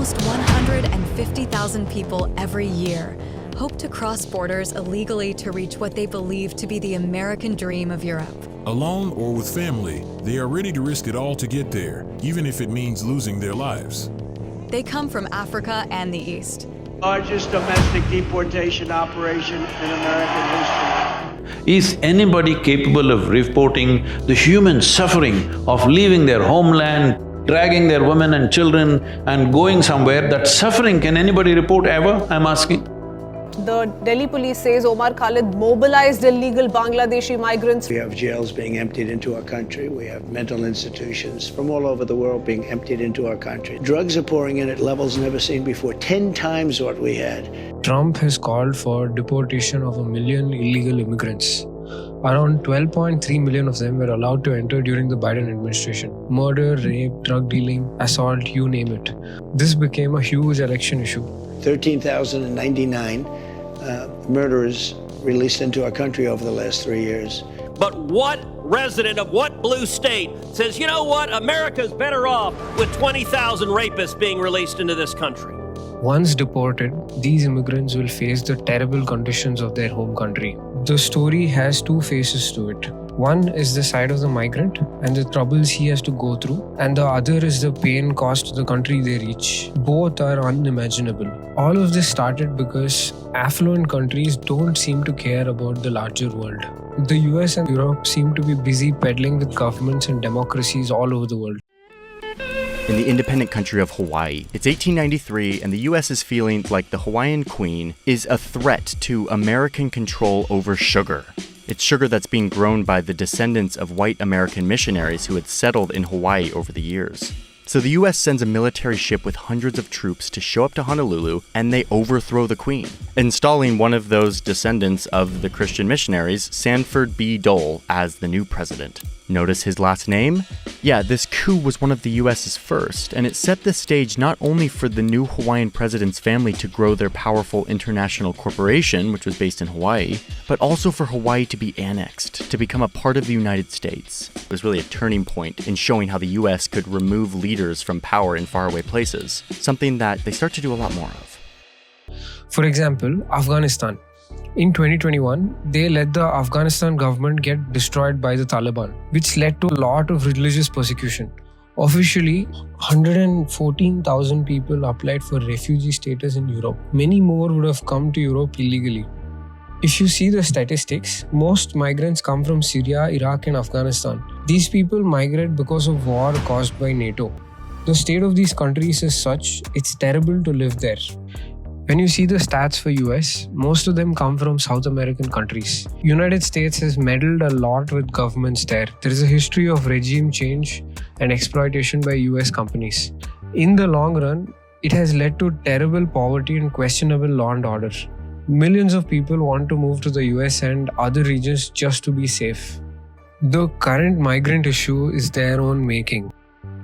Almost 150,000 people every year hope to cross borders illegally to reach what they believe to be the American dream of Europe. Alone or with family, they are ready to risk it all to get there, even if it means losing their lives. They come from Africa and the East. Largest domestic deportation operation in American history. Is anybody capable of reporting the human suffering of leaving their homeland, dragging their women and children and going somewhere? That suffering, can anybody report ever, I'm asking? The Delhi police says Omar Khalid mobilized illegal Bangladeshi migrants. We have jails being emptied into our country. We have mental institutions from all over the world being emptied into our country. Drugs are pouring in at levels never seen before, 10 times what we had. Trump has called for deportation of 1 million illegal immigrants. Around 12.3 million of them were allowed to enter during the Biden administration. Murder, rape, drug dealing, assault, you name it. This became a huge election issue. 13,099 murderers released into our country over the last 3 years. But what resident of what blue state says, you know what, America's better off with 20,000 rapists being released into this country? Once deported, these immigrants will face the terrible conditions of their home country. The story has two faces to it. One is the side of the migrant and the troubles he has to go through, and the other is the pain caused to the country they reach. Both are unimaginable. All of this started because affluent countries don't seem to care about the larger world. The US and Europe seem to be busy peddling with governments and democracies all over the world. In the independent country of Hawaii, it's 1893 and the US is feeling like the Hawaiian Queen is a threat to American control over sugar. It's sugar that's being grown by the descendants of white American missionaries who had settled in Hawaii over the years. So the US sends a military ship with hundreds of troops to show up to Honolulu, and they overthrow the Queen, installing one of those descendants of the Christian missionaries, Sanford B. Dole, as the new president. Notice his last name? Yeah, this coup was one of the US's first, and it set the stage not only for the new Hawaiian president's family to grow their powerful international corporation, which was based in Hawaii, but also for Hawaii to be annexed, to become a part of the United States. It was really a turning point in showing how the US could remove leaders from power in faraway places, something that they start to do a lot more of. For example, Afghanistan. In 2021, they let the Afghanistan government get destroyed by the Taliban, which led to a lot of religious persecution. Officially, 114,000 people applied for refugee status in Europe. Many more would have come to Europe illegally. If you see the statistics, most migrants come from Syria, Iraq, and Afghanistan. These people migrate because of war caused by NATO. The state of these countries is such, it's terrible to live there. When you see the stats for US, most of them come from South American countries. United States has meddled a lot with governments there. There is a history of regime change and exploitation by US companies. In the long run, it has led to terrible poverty and questionable law and order. Millions of people want to move to the US and other regions just to be safe. The current migrant issue is their own making.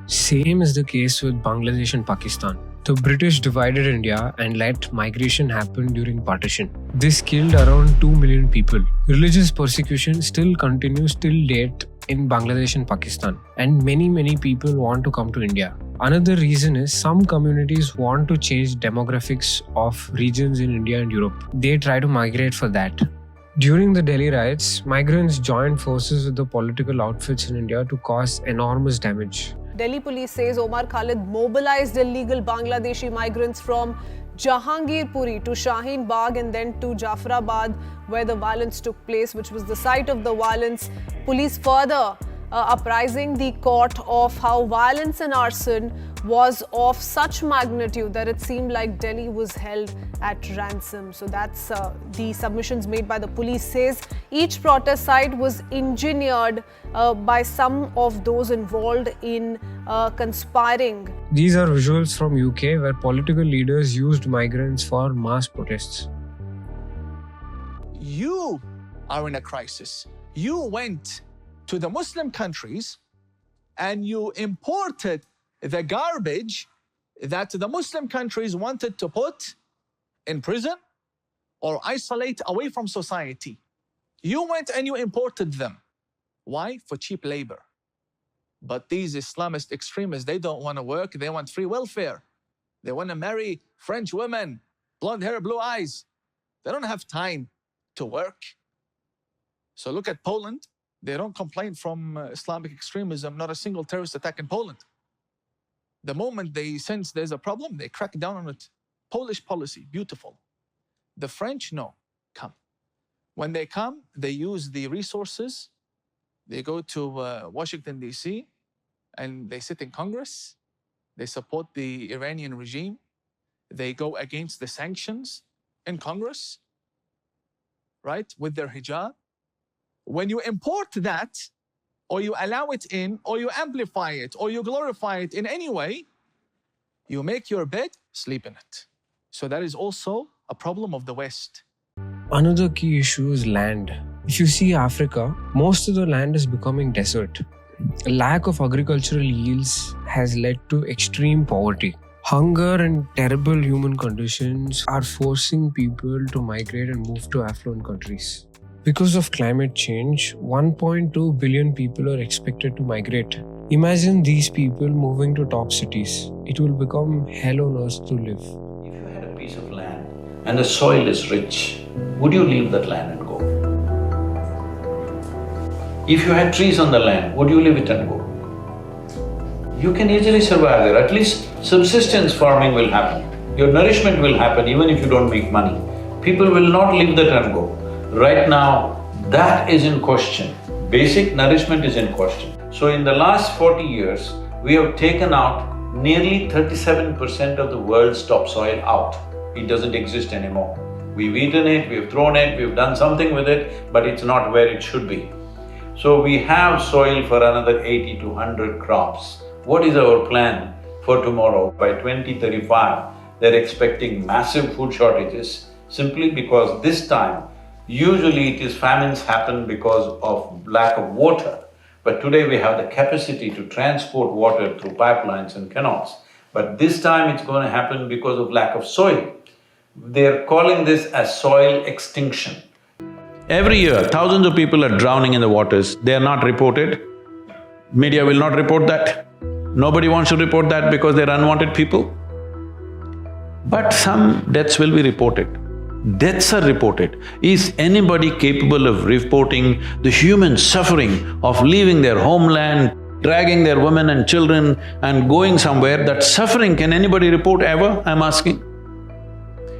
Same is the case with Bangladesh and Pakistan. The British divided India and let migration happen during partition. This killed around 2 million people. Religious persecution still continues till date in Bangladesh and Pakistan, and many people want to come to India. Another reason is some communities want to change demographics of regions in India and Europe. They try to migrate for that. During the Delhi riots, migrants joined forces with the political outfits in India to cause enormous damage. Delhi police says Omar Khalid mobilized illegal Bangladeshi migrants from Jahangirpuri to Shaheen Bagh and then to Jafarabad, where the violence took place, which was the site of the violence. Police further apprising the court of how violence and arson was of such magnitude that it seemed like Delhi was held at ransom. So that's the submissions made by the police. Says each protest site was engineered by some of those involved in conspiring. These are visuals from UK where political leaders used migrants for mass protests. You are in a crisis. You went to the Muslim countries and you imported the garbage that the Muslim countries wanted to put in prison or isolate away from society. You went and you imported them. Why? For cheap labor. But these Islamist extremists, they don't want to work, they want free welfare. They want to marry French women, blonde hair, blue eyes. They don't have time to work. So look at Poland. They don't complain from Islamic extremism, not a single terrorist attack in Poland. The moment they sense there's a problem, they crack down on it. Polish policy, beautiful. The French, no, come. When they come, they use the resources. They go to Washington, D.C., and they sit in Congress. They support the Iranian regime. They go against the sanctions in Congress, right, with their hijab. When you import that, or you allow it in, or you amplify it, or you glorify it in any way, you make your bed, sleep in it. So that is also a problem of the West. Another key issue is land. If you see Africa, most of the land is becoming desert. A lack of agricultural yields has led to extreme poverty. Hunger and terrible human conditions are forcing people to migrate and move to affluent countries. Because of climate change, 1.2 billion people are expected to migrate. Imagine these people moving to top cities. It will become hell on earth to live. If you had a piece of land and the soil is rich, would you leave that land and go? If you had trees on the land, would you leave it and go? You can easily survive there, at least subsistence farming will happen. Your nourishment will happen even if you don't make money. People will not leave that and go. Right now, that is in question. Basic nourishment is in question. So in the last 40 years, we have taken out nearly 37% of the world's topsoil out. It doesn't exist anymore. We've eaten it, we've thrown it, we've done something with it, but it's not where it should be. So we have soil for another 80 to 100 crops. What is our plan for tomorrow? By 2035, they're expecting massive food shortages simply because this time, usually it is famines happen because of lack of water. But today we have the capacity to transport water through pipelines and canals. But this time it's going to happen because of lack of soil. They're calling this as soil extinction. Every year, thousands of people are drowning in the waters. They are not reported. Media will not report that. Nobody wants to report that because they're unwanted people. But some deaths will be reported. Deaths are reported. Is anybody capable of reporting the human suffering of leaving their homeland, dragging their women and children and going somewhere? That suffering, can anybody report ever, I'm asking?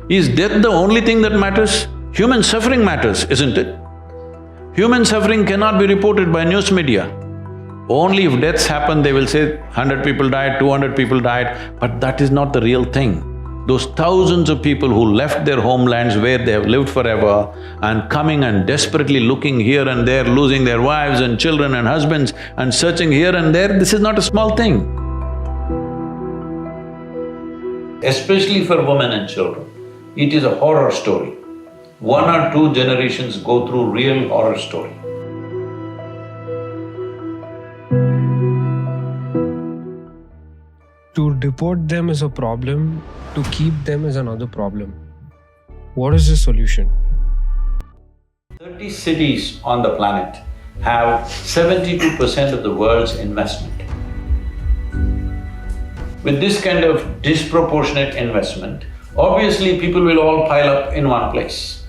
Is death the only thing that matters? Human suffering matters, isn't it? Human suffering cannot be reported by news media. Only if deaths happen, they will say 100 people died, 200 people died, but that is not the real thing. Those thousands of people who left their homelands where they have lived forever and coming and desperately looking here and there, losing their wives and children and husbands and searching here and there, this is not a small thing. Especially for women and children, it is a horror story. 1 or 2 generations go through real horror story. To deport them is a problem, to keep them is another problem. What is the solution? 30 cities on the planet have 72% of the world's investment. With this kind of disproportionate investment, obviously people will all pile up in one place.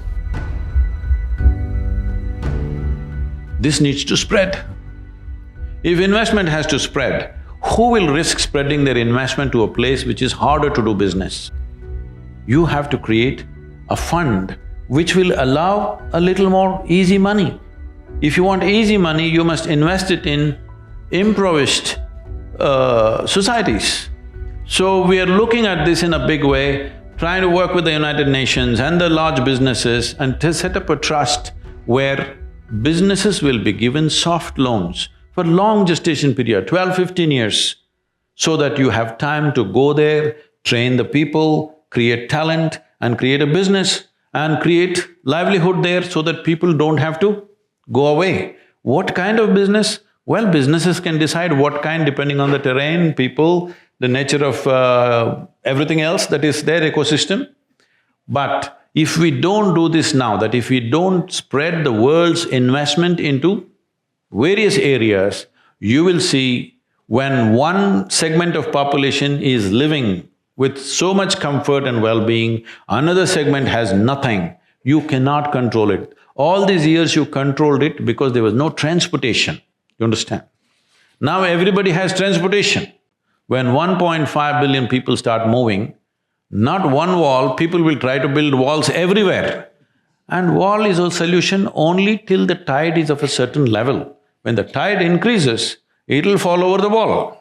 This needs to spread. If investment has to spread, who will risk spreading their investment to a place which is harder to do business? You have to create a fund which will allow a little more easy money. If you want easy money, you must invest it in impoverished societies. So we are looking at this in a big way, trying to work with the United Nations and the large businesses and to set up a trust where businesses will be given soft loans for long gestation period, 12–15 years, so that you have time to go there, train the people, create talent and create a business and create livelihood there so that people don't have to go away. What kind of business? Well, businesses can decide what kind depending on the terrain, people, the nature of everything else that is their ecosystem. But if we don't do this now, that if we don't spread the world's investment into various areas, you will see when one segment of population is living with so much comfort and well-being. Another segment has nothing. You cannot control it. All these years you controlled it because there was no transportation, you understand? Now everybody has transportation. When 1.5 billion people start moving, not one wall, people will try to build walls everywhere. And wall is a solution only till the tide is of a certain level. When the tide increases, it'll fall over the wall.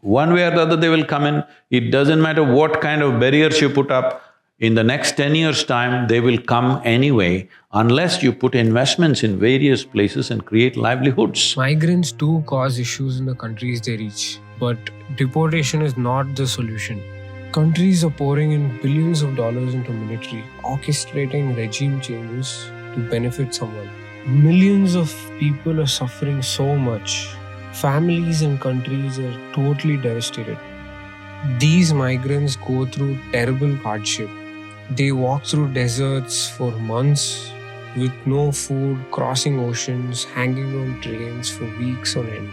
One way or the other they will come in. It doesn't matter what kind of barriers you put up, in the next 10 years' time, they will come anyway unless you put investments in various places and create livelihoods. Migrants do cause issues in the countries they reach, but deportation is not the solution. Countries are pouring in billions of dollars into military, orchestrating regime changes to benefit someone. Millions of people are suffering so much. Families and countries are totally devastated. These migrants go through terrible hardship. They walk through deserts for months with no food, crossing oceans, hanging on trains for weeks on end,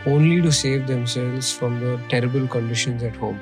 only to save themselves from the terrible conditions at home.